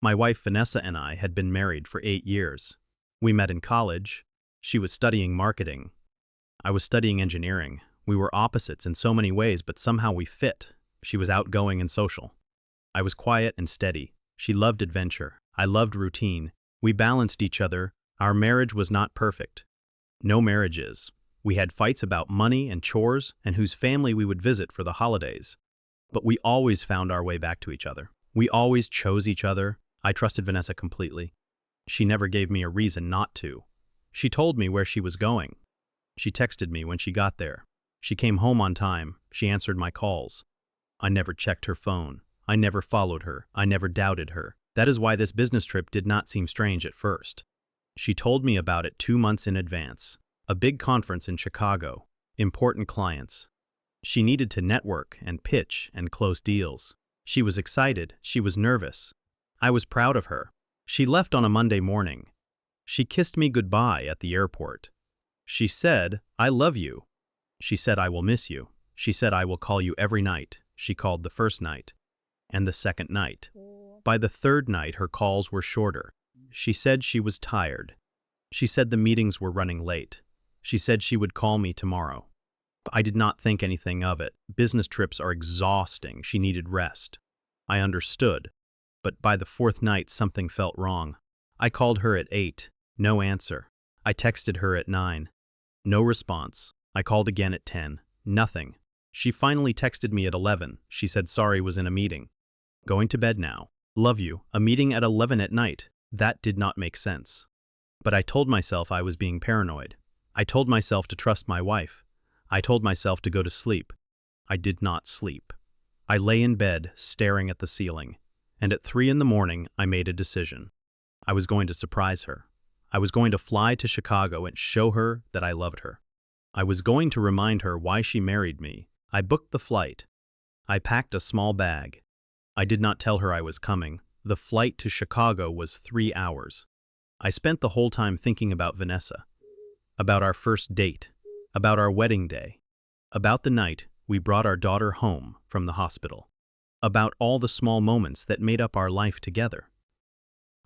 My wife Vanessa and I had been married for 8 years. We met in college. She was studying marketing. I was studying engineering. We were opposites in so many ways, but somehow we fit. She was outgoing and social. I was quiet and steady. She loved adventure. I loved routine. We balanced each other. Our marriage was not perfect. No marriage is. We had fights about money and chores and whose family we would visit for the holidays. But we always found our way back to each other. We always chose each other. I trusted Vanessa completely. She never gave me a reason not to. She told me where she was going. She texted me when she got there. She came home on time. She answered my calls. I never checked her phone. I never followed her. I never doubted her. That is why this business trip did not seem strange at first. She told me about it 2 months in advance. A big conference in Chicago. Important clients. She needed to network and pitch and close deals. She was excited. She was nervous. I was proud of her. She left on a Monday morning. She kissed me goodbye at the airport. She said, "I love you." She said, "I will miss you." She said, "I will call you every night." She called the first night and the second night. By the third night, her calls were shorter. She said she was tired. She said the meetings were running late. She said she would call me tomorrow. I did not think anything of it. Business trips are exhausting. She needed rest. I understood. But by the fourth night, something felt wrong. I called her at 8. No answer. I texted her at 9. No response. I called again at 10. Nothing. She finally texted me at 11. She said sorry, was in a meeting. Going to bed now. Love you. A meeting at 11 at night. That did not make sense. But I told myself I was being paranoid. I told myself to trust my wife. I told myself to go to sleep. I did not sleep. I lay in bed, staring at the ceiling. And at 3 in the morning, I made a decision. I was going to surprise her. I was going to fly to Chicago and show her that I loved her. I was going to remind her why she married me. I booked the flight. I packed a small bag. I did not tell her I was coming. The flight to Chicago was 3 hours. I spent the whole time thinking about Vanessa, about our first date, about our wedding day, about the night we brought our daughter home from the hospital, about all the small moments that made up our life together.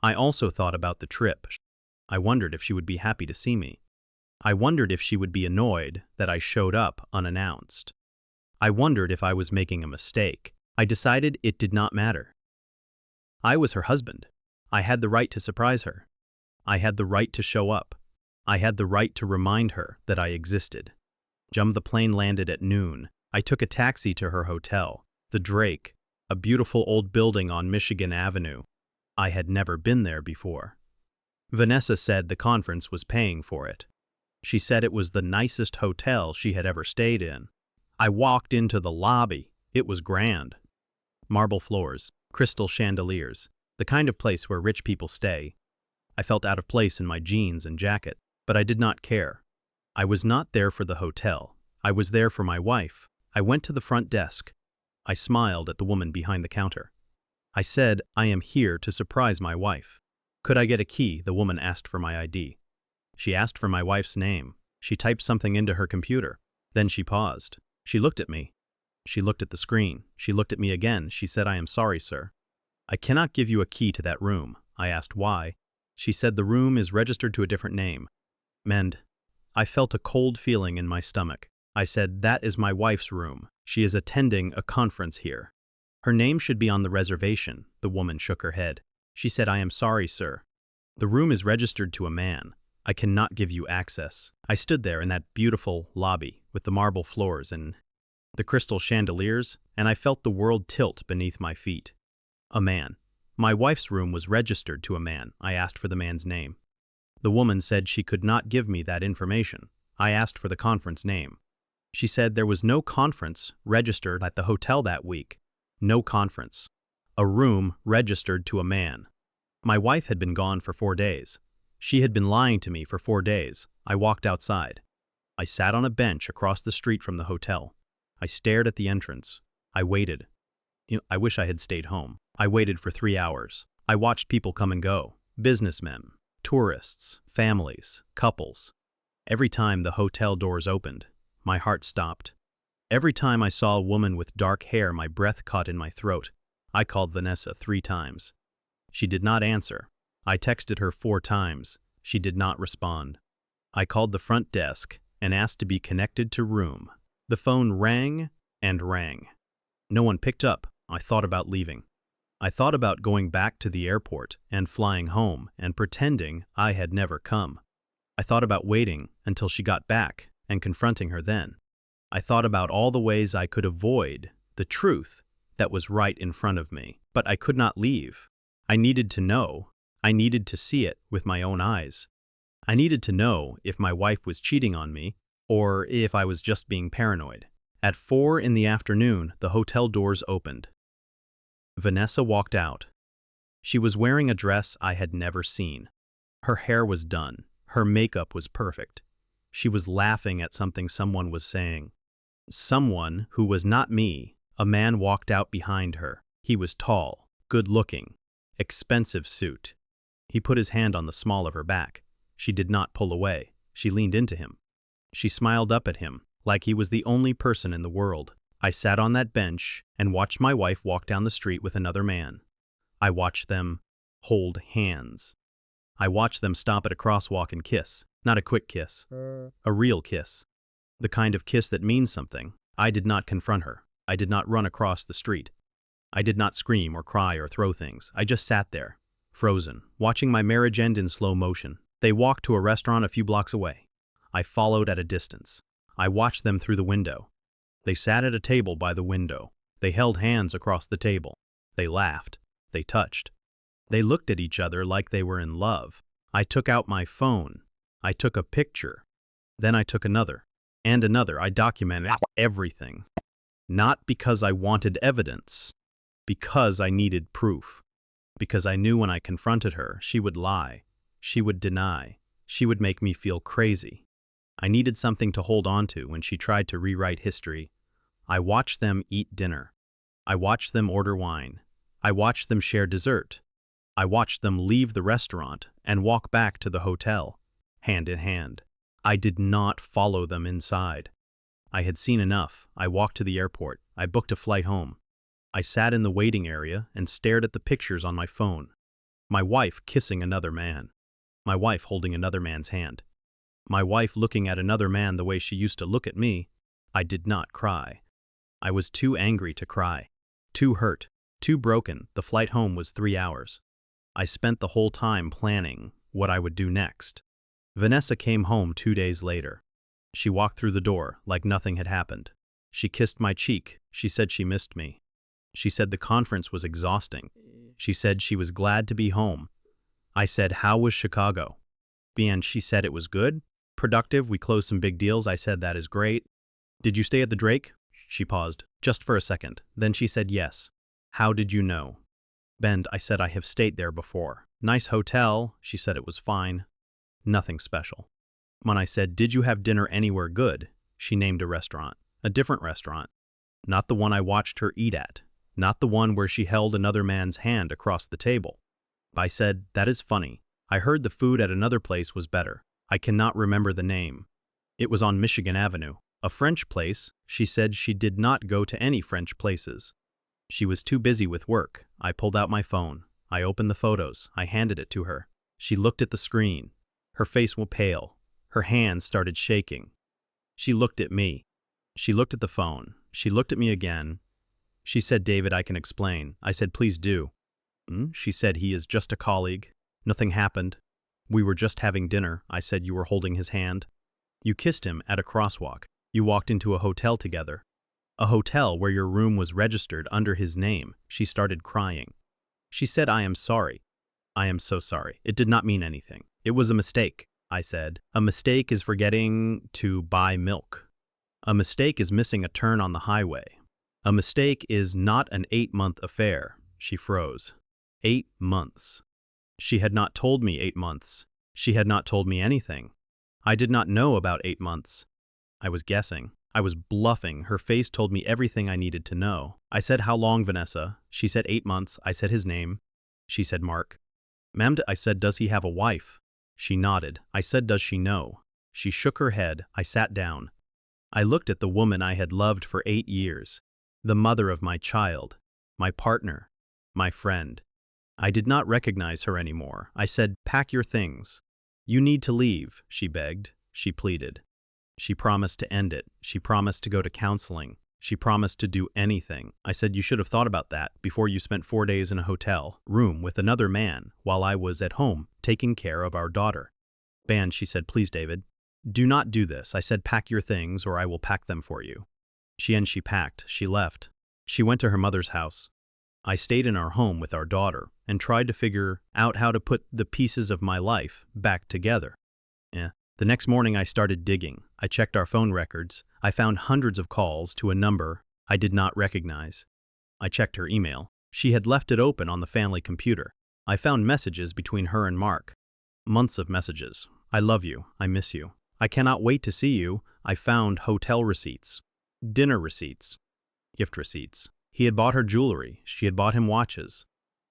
I also thought about the trip. I wondered if she would be happy to see me. I wondered if she would be annoyed that I showed up unannounced. I wondered if I was making a mistake. I decided it did not matter. I was her husband. I had the right to surprise her. I had the right to show up. I had the right to remind her that I existed. The plane landed at noon. I took a taxi to her hotel, the Drake, a beautiful old building on Michigan Avenue. I had never been there before. Vanessa said the conference was paying for it. She said it was the nicest hotel she had ever stayed in. I walked into the lobby. It was grand. Marble floors, crystal chandeliers, the kind of place where rich people stay. I felt out of place in my jeans and jacket, but I did not care. I was not there for the hotel. I was there for my wife. I went to the front desk. I smiled at the woman behind the counter. I said, "I am here to surprise my wife." "Could I get a key?" The woman asked for my ID. She asked for my wife's name. She typed something into her computer. Then she paused. She looked at me. She looked at the screen. She looked at me again. She said, "I am sorry, sir. I cannot give you a key to that room." I asked why. She said the room is registered to a different name. I felt a cold feeling in my stomach. I said, "That is my wife's room. She is attending a conference here. Her name should be on the reservation." The woman shook her head. She said, "I am sorry, sir. The room is registered to a man. I cannot give you access." I stood there in that beautiful lobby with the marble floors and the crystal chandeliers, and I felt the world tilt beneath my feet. A man. My wife's room was registered to a man. I asked for the man's name. The woman said she could not give me that information. I asked for the conference name. She said there was no conference registered at the hotel that week. No conference. A room registered to a man. My wife had been gone for 4 days. She had been lying to me for 4 days. I walked outside. I sat on a bench across the street from the hotel. I stared at the entrance. I waited. I wish I had stayed home. I waited for 3 hours. I watched people come and go. Businessmen, tourists, families, couples. Every time the hotel doors opened, my heart stopped. Every time I saw a woman with dark hair, my breath caught in my throat. I called Vanessa 3 times. She did not answer. I texted her 4 times. She did not respond. I called the front desk and asked to be connected to room. The phone rang and rang. No one picked up. I thought about leaving. I thought about going back to the airport and flying home and pretending I had never come. I thought about waiting until she got back and confronting her then. I thought about all the ways I could avoid the truth that was right in front of me, but I could not leave. I needed to know. I needed to see it with my own eyes. I needed to know if my wife was cheating on me or if I was just being paranoid. At 4 in the afternoon, the hotel doors opened. Vanessa walked out. She was wearing a dress I had never seen. Her hair was done. Her makeup was perfect. She was laughing at something someone was saying. Someone who was not me. A man walked out behind her. He was tall, good-looking, expensive suit. He put his hand on the small of her back. She did not pull away. She leaned into him. She smiled up at him, like he was the only person in the world. I sat on that bench and watched my wife walk down the street with another man. I watched them hold hands. I watched them stop at a crosswalk and kiss. Not a quick kiss. A real kiss. The kind of kiss that means something. I did not confront her. I did not run across the street. I did not scream or cry or throw things. I just sat there, frozen, watching my marriage end in slow motion. They walked to a restaurant a few blocks away. I followed at a distance. I watched them through the window. They sat at a table by the window. They held hands across the table. They laughed. They touched. They looked at each other like they were in love. I took out my phone. I took a picture. Then I took another. And another. I documented everything. Not because I wanted evidence. Because I needed proof. Because I knew when I confronted her, she would lie. She would deny. She would make me feel crazy. I needed something to hold on to when she tried to rewrite history. I watched them eat dinner. I watched them order wine. I watched them share dessert. I watched them leave the restaurant and walk back to the hotel, hand in hand. I did not follow them inside. I had seen enough. I walked to the airport. I booked a flight home. I sat in the waiting area and stared at the pictures on my phone. My wife kissing another man. My wife holding another man's hand. My wife looking at another man the way she used to look at me. I did not cry. I was too angry to cry. Too hurt. Too broken. The flight home was 3 hours. I spent the whole time planning what I would do next. Vanessa came home 2 days later. She walked through the door like nothing had happened. She kissed my cheek. She said she missed me. She said the conference was exhausting. She said she was glad to be home. I said, "How was Chicago?" And she said it was good, productive, we closed some big deals. I said, "That is great." "Did you stay at the Drake?" She paused, just for a second. Then she said, "Yes." "How did you know?" "Bend," I said, "I have stayed there before." "Nice hotel." She said it was fine. Nothing special. When I said, "Did you have dinner anywhere good?" She named a restaurant. A different restaurant. Not the one I watched her eat at. Not the one where she held another man's hand across the table. I said, "That is funny. I heard the food at another place was better. I cannot remember the name. It was on Michigan Avenue. A French place." She said she did not go to any French places. She was too busy with work. I pulled out my phone. I opened the photos. I handed it to her. She looked at the screen. Her face was pale. Her hands started shaking. She looked at me. She looked at the phone. She looked at me again. She said, "David, I can explain." I said, "Please do." She said, "He is just a colleague. Nothing happened. We were just having dinner." I said, "You were holding his hand. You kissed him at a crosswalk. You walked into a hotel together. A hotel where your room was registered under his name." She started crying. She said, "I am sorry. I am so sorry. It did not mean anything. It was a mistake." I said, "A mistake is forgetting to buy milk. A mistake is missing a turn on the highway. A mistake is not an 8-month affair." She froze. 8 months. She had not told me 8 months. She had not told me anything. I did not know about 8 months. I was guessing. I was bluffing. Her face told me everything I needed to know. I said, "How long, Vanessa?" She said, 8 months. I said his name. She said, "Mark." "Ma'am," I said, "Does he have a wife?" She nodded. I said, "Does she know?" She shook her head. I sat down. I looked at the woman I had loved for 8 years, the mother of my child, my partner, my friend. I did not recognize her anymore. I said, "Pack your things." "You need to leave," she begged. She pleaded. She promised to end it. She promised to go to counseling. She promised to do anything. I said, "You should have thought about that before you spent 4 days in a hotel room with another man while I was at home taking care of our daughter." She said, "Please, David, do not do this." I said, "Pack your things or I will pack them for you." She packed. She left. She went to her mother's house. I stayed in our home with our daughter and tried to figure out how to put the pieces of my life back together. The next morning I started digging. I checked our phone records. I found hundreds of calls to a number I did not recognize. I checked her email. She had left it open on the family computer. I found messages between her and Mark. Months of messages. "I love you. I miss you. I cannot wait to see you." I found hotel receipts, dinner receipts, gift receipts. He had bought her jewelry. She had bought him watches.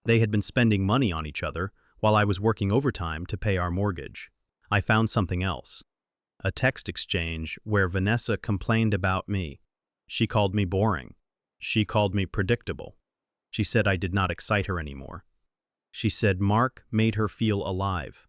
They had been spending money on each other while I was working overtime to pay our mortgage. I found something else. A text exchange where Vanessa complained about me. She called me boring. She called me predictable. She said I did not excite her anymore. She said Mark made her feel alive.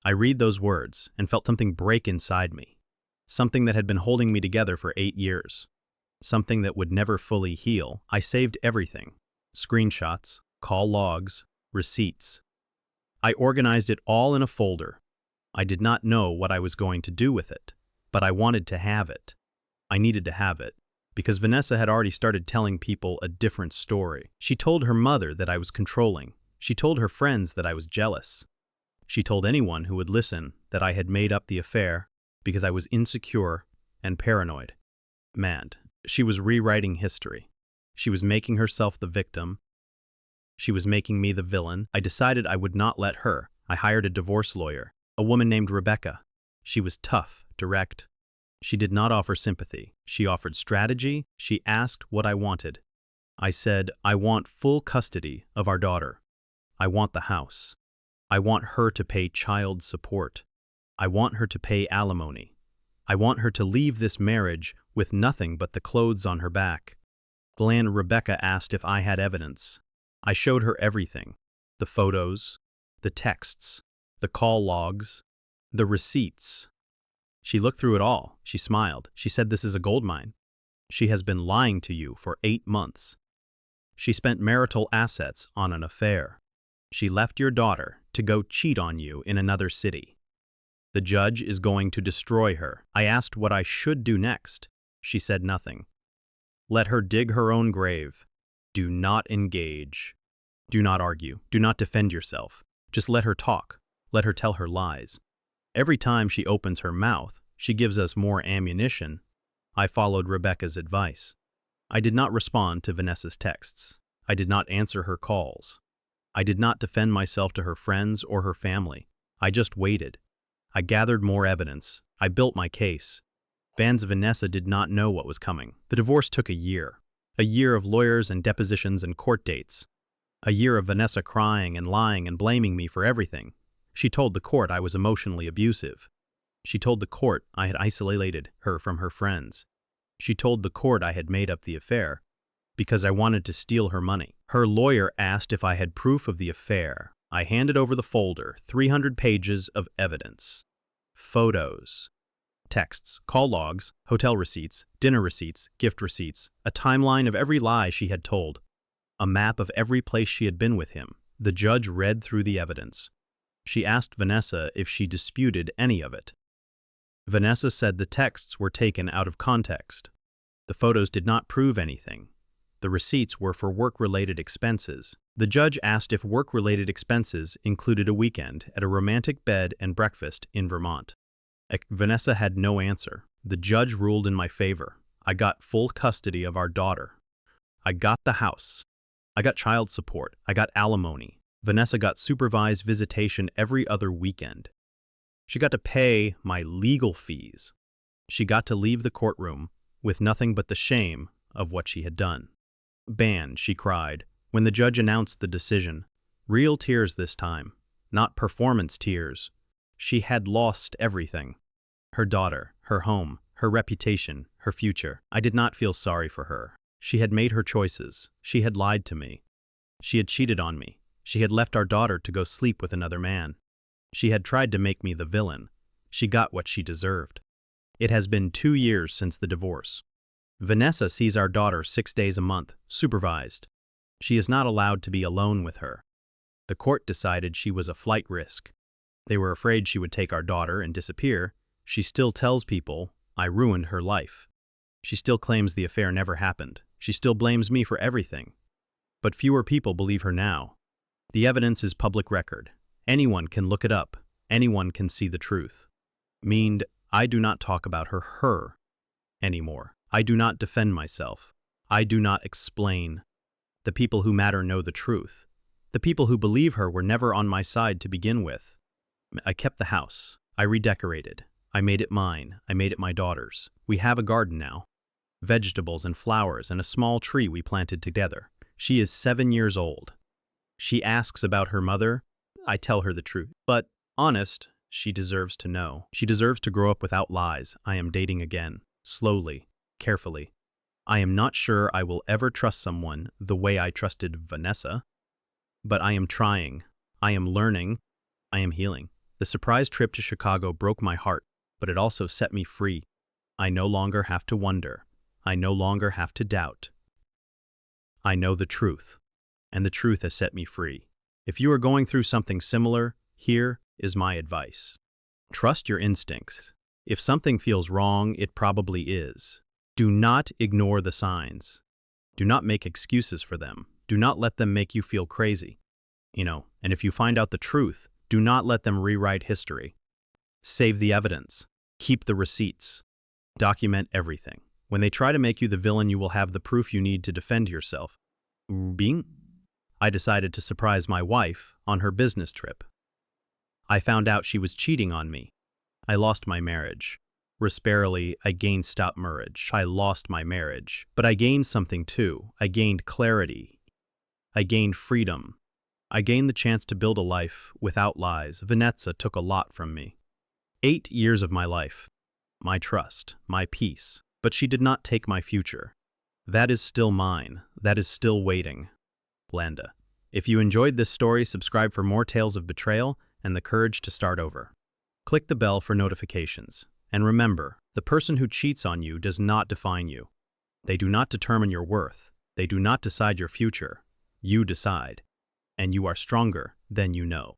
I read those words and felt something break inside me. Something that had been holding me together for 8 years. Something that would never fully heal. I saved everything. Screenshots, call logs, receipts. I organized it all in a folder. I did not know what I was going to do with it, but I wanted to have it. I needed to have it, because Vanessa had already started telling people a different story. She told her mother that I was controlling. She told her friends that I was jealous. She told anyone who would listen that I had made up the affair because I was insecure and paranoid. Mad. She was rewriting history. She was making herself the victim. She was making me the villain. I decided I would not let her. I hired a divorce lawyer, a woman named Rebecca. She was tough, direct. She did not offer sympathy. She offered strategy. She asked what I wanted. I said, "I want full custody of our daughter. I want the house. I want her to pay child support. I want her to pay alimony. I want her to leave this marriage with nothing but the clothes on her back." Rebecca asked if I had evidence. I showed her everything. The photos, the texts, the call logs, the receipts. She looked through it all. She smiled. She said, "This is a goldmine. She has been lying to you for 8 months. She spent marital assets on an affair. She left your daughter to go cheat on you in another city. The judge is going to destroy her." I asked what I should do next. She said nothing. Let her dig her own grave. Do not engage. Do not argue. Do not defend yourself. Just let her talk. Let her tell her lies. Every time she opens her mouth, she gives us more ammunition. I followed Rebecca's advice. I did not respond to Vanessa's texts. I did not answer her calls. I did not defend myself to her friends or her family. I just waited. I gathered more evidence. I built my case. Vanessa did not know what was coming. The divorce took a year. A year of lawyers and depositions and court dates. A year of Vanessa crying and lying and blaming me for everything. She told the court I was emotionally abusive. She told the court I had isolated her from her friends. She told the court I had made up the affair because I wanted to steal her money. Her lawyer asked if I had proof of the affair. I handed over the folder, 300 pages of evidence. Photos, texts, call logs, hotel receipts, dinner receipts, gift receipts, a timeline of every lie she had told, a map of every place she had been with him. The judge read through the evidence. She asked Vanessa if she disputed any of it. Vanessa said the texts were taken out of context. The photos did not prove anything. The receipts were for work-related expenses. The judge asked if work-related expenses included a weekend at a romantic bed and breakfast in Vermont. Vanessa had no answer. The judge ruled in my favor. I got full custody of our daughter. I got the house. I got child support. I got alimony. Vanessa got supervised visitation every other weekend. She got to pay my legal fees. She got to leave the courtroom with nothing but the shame of what she had done. She cried when the judge announced the decision. Real tears this time, not performance tears. She had lost everything. Her daughter, her home, her reputation, her future. I did not feel sorry for her. She had made her choices. She had lied to me. She had cheated on me. She had left our daughter to go sleep with another man. She had tried to make me the villain. She got what she deserved. It has been 2 years since the divorce. Vanessa sees our daughter 6 days a month, supervised. She is not allowed to be alone with her. The court decided she was a flight risk. They were afraid she would take our daughter and disappear. She still tells people, I ruined her life. She still claims the affair never happened. She still blames me for everything. But fewer people believe her now. The evidence is public record. Anyone can look it up. Anyone can see the truth. Meaned, I do not talk about her anymore. I do not defend myself. I do not explain. The people who matter know the truth. The people who believe her were never on my side to begin with. I kept the house. I redecorated. I made it mine. I made it my daughter's. We have a garden now. Vegetables and flowers and a small tree we planted together. She is 7 years old. She asks about her mother. I tell her the truth. But, honest, she deserves to know. She deserves to grow up without lies. I am dating again. Slowly. Carefully. I am not sure I will ever trust someone the way I trusted Vanessa. But I am trying. I am learning. I am healing. The surprise trip to Chicago broke my heart, but it also set me free. I no longer have to wonder. I no longer have to doubt. I know the truth, and the truth has set me free. If you are going through something similar, here is my advice. Trust your instincts. If something feels wrong, it probably is. Do not ignore the signs. Do not make excuses for them. Do not let them make you feel crazy. And if you find out the truth, do not let them rewrite history. Save the evidence. Keep the receipts. Document everything. When they try to make you the villain, you will have the proof you need to defend yourself. I decided to surprise my wife on her business trip. I found out she was cheating on me. I lost my marriage. Risparily, I gained stop marriage. I lost my marriage. But I gained something too. I gained clarity. I gained freedom. I gained the chance to build a life without lies. Vanessa took a lot from me. 8 years of my life. My trust. My peace. But she did not take my future. That is still mine. That is still waiting. Landa. If you enjoyed this story, subscribe for more tales of betrayal and the courage to start over. Click the bell for notifications. And remember, the person who cheats on you does not define you. They do not determine your worth. They do not decide your future. You decide. And you are stronger than you know.